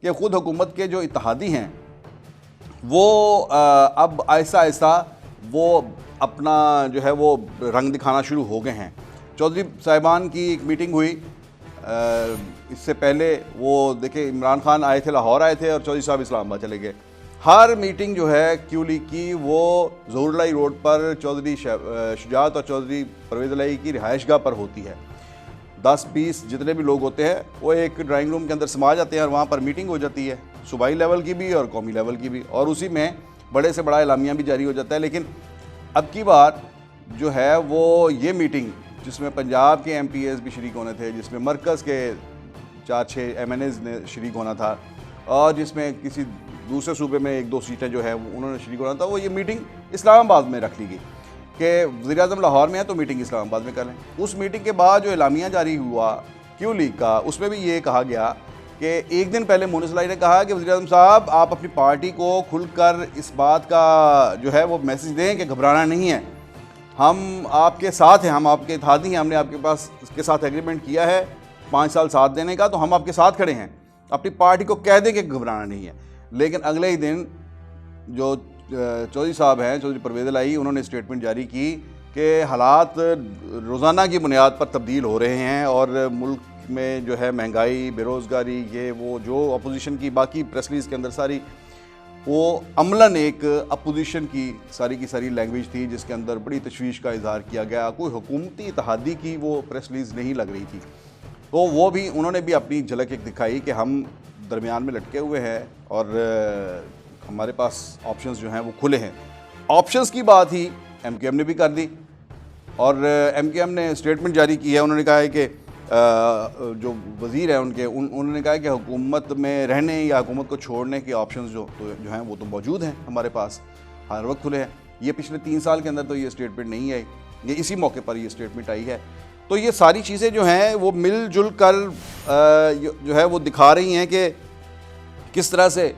कि ख़ुद हुकूमत के जो इत्तेहादी हैं वो अब आहिस्ता आहिस्ता वो अपना जो है वो रंग दिखाना शुरू हो गए हैं। चौधरी साहिबान की एक मीटिंग हुई, इससे पहले वो देखिए इमरान खान आए थे, लाहौर आए थे और चौधरी साहब इस्लामाबाद चले गए। हर मीटिंग जो है क्यू लीग की वो ज़हूरुल्लाह रोड पर चौधरी शुजात और चौधरी परवेज़ इलाही की रिहाइशगाह पर होती है। 10-20 जितने भी लोग होते हैं वो एक ड्राइंग रूम के अंदर समा जाते हैं और वहाँ पर मीटिंग हो जाती है, सूबाई लेवल की भी और कौमी लेवल की भी, और उसी में बड़े से बड़ा एलामिया भी जारी हो जाता है। लेकिन अब की बार जो है वो ये मीटिंग जिसमें पंजाब के MPs भी शरीक होने थे, जिसमें मरकज़ के 4-6 MNAs ने शरीक होना था और जिसमें किसी दूसरे सूबे में 1-2 सीटें जो है उन्होंने शरीक होना था, वो ये मीटिंग इस्लामाबाद में रख ली गई कि वज़ीर-ए-आज़म लाहौर में है तो मीटिंग इस्लामाबाद में कर लें। उस मीटिंग के बाद जो एलामिया जारी हुआ क्यू लीग का, उसमें भी ये कहा गया कि एक दिन पहले मोहन इस्लाही ने कहा कि वज़ीर-ए-आज़म साहब आप अपनी पार्टी को खुलकर इस बात का जो है वो मैसेज दें कि घबराना नहीं है, हम आपके साथ हैं, हम आपके इत्तेहादी हैं, हमने आपके पास इसके साथ एग्रीमेंट किया है 5 साल साथ देने का, तो हम आपके साथ खड़े हैं। अपनी पार्टी को कह दें कि घबराना नहीं है। लेकिन अगले ही दिन जो चौधरी साहब हैं, चौधरी परवेज़ इलाही, उन्होंने स्टेटमेंट जारी की कि हालात रोज़ाना की बुनियाद पर तब्दील हो रहे हैं और मुल्क में जो है महंगाई, बेरोज़गारी, ये वो जो अपोजिशन की बाकी प्रेस रिलीज़ के अंदर सारी वो अमलन एक अपोजिशन की सारी लैंग्वेज थी जिसके अंदर बड़ी तशवीश का इजहार किया गया। कोई हुकूमती इत्तेहादी की वो प्रेस रिलीज़ नहीं लग रही थी। तो वो भी उन्होंने भी अपनी झलक एक दिखाई कि हम दरमियान में लटके हुए हैं और हमारे पास ऑप्शंस जो हैं वो खुले हैं। ऑप्शंस की बात ही MKM ने भी कर दी और MKM ने स्टेटमेंट जारी की है। उन्होंने कहा है कि जो वज़ीर हैं उन्होंने कहा कि हुकूमत में रहने या हुकूमत को छोड़ने के ऑप्शंस जो हैं वो तो मौजूद हैं, हमारे पास हर वक्त खुले हैं। ये पिछले 3 साल के अंदर तो ये स्टेटमेंट नहीं आई, ये इसी मौके पर ये स्टेटमेंट आई है। तो ये सारी चीज़ें जो हैं वो मिलजुल कर जो है वो दिखा रही हैं कि किस तरह से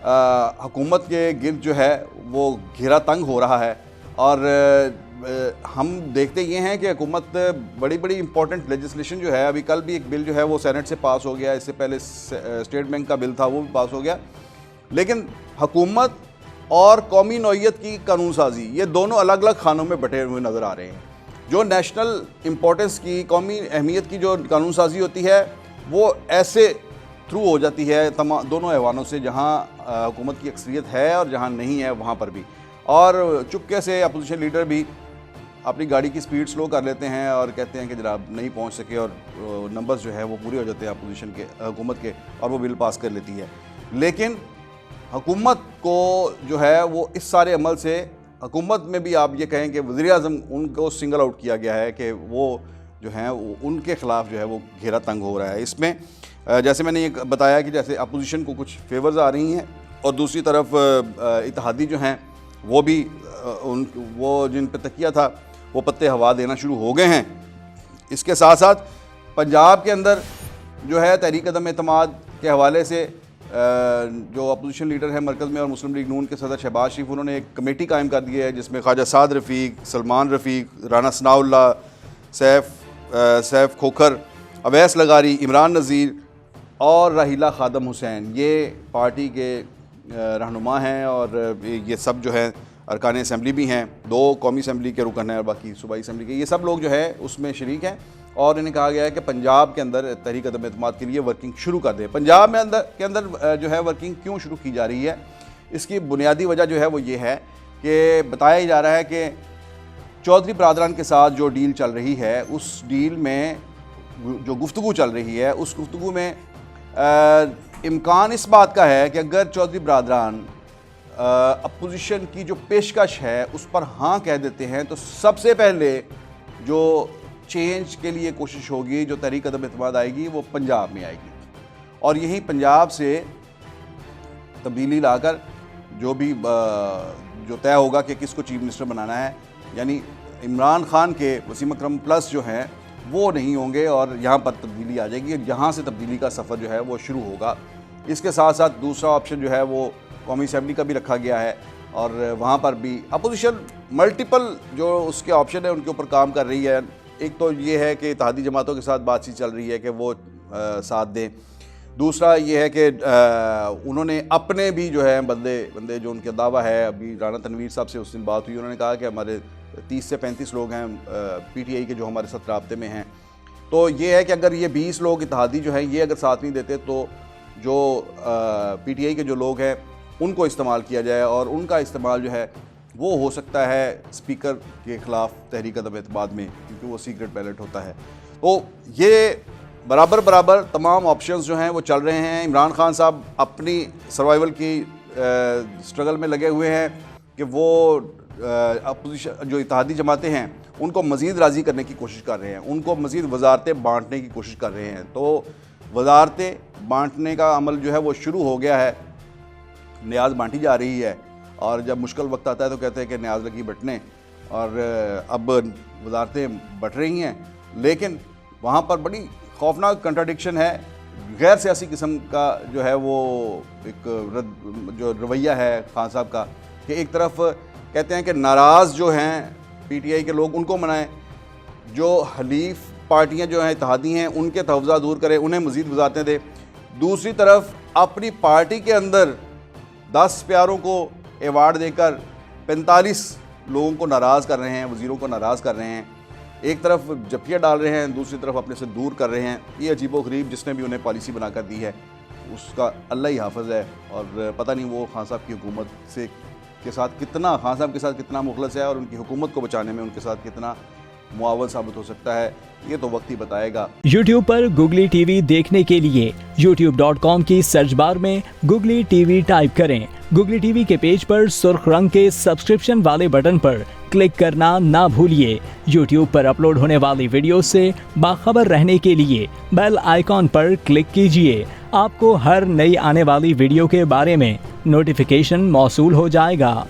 हुकूमत के गिर्द जो है वो घेरा तंग हो रहा है। और हम देखते ये हैं कि हुकूमत बड़ी बड़ी इंपॉर्टेंट लेजिस्लेशन जो है, अभी कल भी एक बिल जो है वो सेनेट से पास हो गया, इससे पहले स्टेट बैंक का बिल था वो भी पास हो गया। लेकिन हुकूमत और कौमी नौइयत की कानून साजी, ये दोनों अलग अलग खानों में बटे हुए नज़र आ रहे हैं। जो नेशनल इम्पोर्टेंस की, कौमी अहमियत की जो कानून साजी होती है वो ऐसे थ्रू हो जाती है तमाम दोनों ऐवानों से, जहाँ हुकूमत की अक्सरियत है और जहाँ नहीं है वहाँ पर भी। और चुपके से अपोजिशन लीडर भी अपनी गाड़ी की स्पीड स्लो कर लेते हैं और कहते हैं कि जनाब नहीं पहुंच सके, और नंबर्स जो है वो पूरे हो जाते हैं अपोजिशन के, हुकूमत के, और वो बिल पास कर लेती है। लेकिन हुकूमत को जो है वो इस सारे अमल से, हुकूमत में भी आप ये कहें कि वज़ीर-ए-आज़म उनको सिंगल आउट किया गया है कि वो जो हैं उनके ख़िलाफ़ जो है वो घेरा तंग हो रहा है। इसमें जैसे मैंने ये बताया कि जैसे अपोजिशन को कुछ फेवर्स आ रही हैं और दूसरी तरफ इत्तेहादी जो हैं वो भी वो जिन पर तकिया था वो पत्ते हवा देना शुरू हो गए हैं। इसके साथ साथ पंजाब के अंदर जो है तहरीक अदम एतमाद के हवाले से जो अपोजिशन लीडर है मरकज़ में और मुस्लिम लीग नून के सदर शहबाज शरीफ, उन्होंने एक कमेटी कायम कर दी है जिसमें ख्वाजा साद रफ़ीक, सलमान रफ़ीक, राना सनाउल्लाह, सैफ खोखर, अवैस लगारी, इमरान नज़ीर और राहिला खादम हुसैन, ये पार्टी के रहनुमा हैं और ये सब जो है अरकान असम्बली भी हैं, 2 कौमी असम्बली के रुकन हैं और बाकी सूबाई असम्बली के, ये सब लोग जो है उसमें शरीक हैं। और इन्हें कहा गया है कि पंजाब के अंदर तहरीक अदम एतमाद के लिए वर्किंग शुरू कर दें। पंजाब में अंदर जो है वर्किंग क्यों शुरू की जा रही है, इसकी बुनियादी वजह जो है वो ये है कि बताया जा रहा है कि चौधरी बरादरान के साथ जो डील चल रही है, उस डील में जो गुफ्तगू चल रही है, उस गुफ्तगू में इम्कान इस बात का है कि अगर चौधरी बरादरान अपोजिशन की जो पेशकश है उस पर हाँ कह देते हैं तो सबसे पहले जो चेंज के लिए कोशिश होगी, जो तहरीक अदम एतमाद आएगी, वो पंजाब में आएगी। और यही पंजाब से तब्दीली लाकर जो भी जो तय होगा कि किसको चीफ मिनिस्टर बनाना है, यानी इमरान खान के वसीम अकरम प्लस जो हैं वो नहीं होंगे और यहाँ पर तब्दीली आ जाएगी। यहाँ से तब्दीली का सफ़र जो है वो शुरू होगा। इसके साथ साथ दूसरा ऑप्शन जो है वो कौमी असम्बली का भी रखा गया है और वहाँ पर भी अपोजिशन मल्टीपल जो उसके ऑप्शन है उनके ऊपर काम कर रही है। एक तो ये है कि इत्तेहादी जमातों के साथ बातचीत चल रही है कि वो साथ दें, दूसरा ये है कि उन्होंने अपने भी जो है बंदे जो उनका दावा है, अभी राना तनवीर साहब से उस दिन बात हुई, उन्होंने कहा कि हमारे 30 से 35 लोग हैं पीटीआई के जो हमारे साथ राब्ते में हैं। तो ये है कि अगर ये 20 लोग इत्तेहादी जो हैं ये अगर साथ नहीं देते तो जो पीटीआई के जो लोग हैं उनको इस्तेमाल किया जाए, और उनका इस्तेमाल जो है वो हो सकता है स्पीकर के ख़िलाफ़ तहरीक अदम एतमाद में, क्योंकि वो सीक्रेट बैलेट होता है। तो ये बराबर तमाम ऑप्शंस जो हैं वो चल रहे हैं। इमरान खान साहब अपनी सर्वाइवल की स्ट्रगल में लगे हुए हैं कि वो अपोजिशन जो इत्तेहादी जमातें हैं उनको मज़ीद राज़ी करने की कोशिश कर रहे हैं, उनको मज़ीद वजारतें बांटने की कोशिश कर रहे हैं। तो वजारतें बांटने का अमल जो है वो शुरू हो गया है, न्याज बांटी जा रही है, और जब मुश्किल वक्त आता है तो कहते हैं कि न्याज लगी बटने, और अब वजारतें बट रही हैं। लेकिन वहाँ पर बड़ी खौफनाक कंट्राडिक्शन है, गैर सियासी किस्म का जो है वो एक जो रवैया है खान साहब का, कि एक तरफ कहते हैं कि नाराज़ जो हैं पीटीआई के लोग उनको मनाएं, जो हलीफ पार्टियां जो हैं इत्तेहादी हैं उनके तहफ़्ज़ा दूर करें, उन्हें मज़ीद वजारतें दें। दूसरी तरफ अपनी पार्टी के अंदर 10 प्यारों को एवार्ड देकर 45 लोगों को नाराज़ कर रहे हैं, वज़ीरों को नाराज़ कर रहे हैं। एक तरफ जप्तियाँ डाल रहे हैं, दूसरी तरफ अपने से दूर कर रहे हैं। ये अजीबोगरीब जिसने भी उन्हें पॉलिसी बनाकर दी है उसका अल्लाह ही हाफ़िज़ है, और पता नहीं वो खान साहब की हुकूमत से के साथ कितना, खान साहब के साथ कितना मुखलस है, और उनकी हुकूमत को बचाने में उनके साथ कितना मुआवन साबित हो सकता है, ये तो वक्त ही बताएगा। YouTube पर Googly TV देखने के लिए youtube.com की सर्च बार में Googly TV टाइप करें। Googly TV के पेज पर सुर्ख रंग के सब्सक्रिप्शन वाले बटन पर क्लिक करना ना भूलिए। YouTube पर अपलोड होने वाली वीडियो से बाखबर रहने के लिए बेल आइकॉन पर क्लिक कीजिए। आपको हर नई आने वाली वीडियो के बारे में नोटिफिकेशन मौसूल हो जाएगा।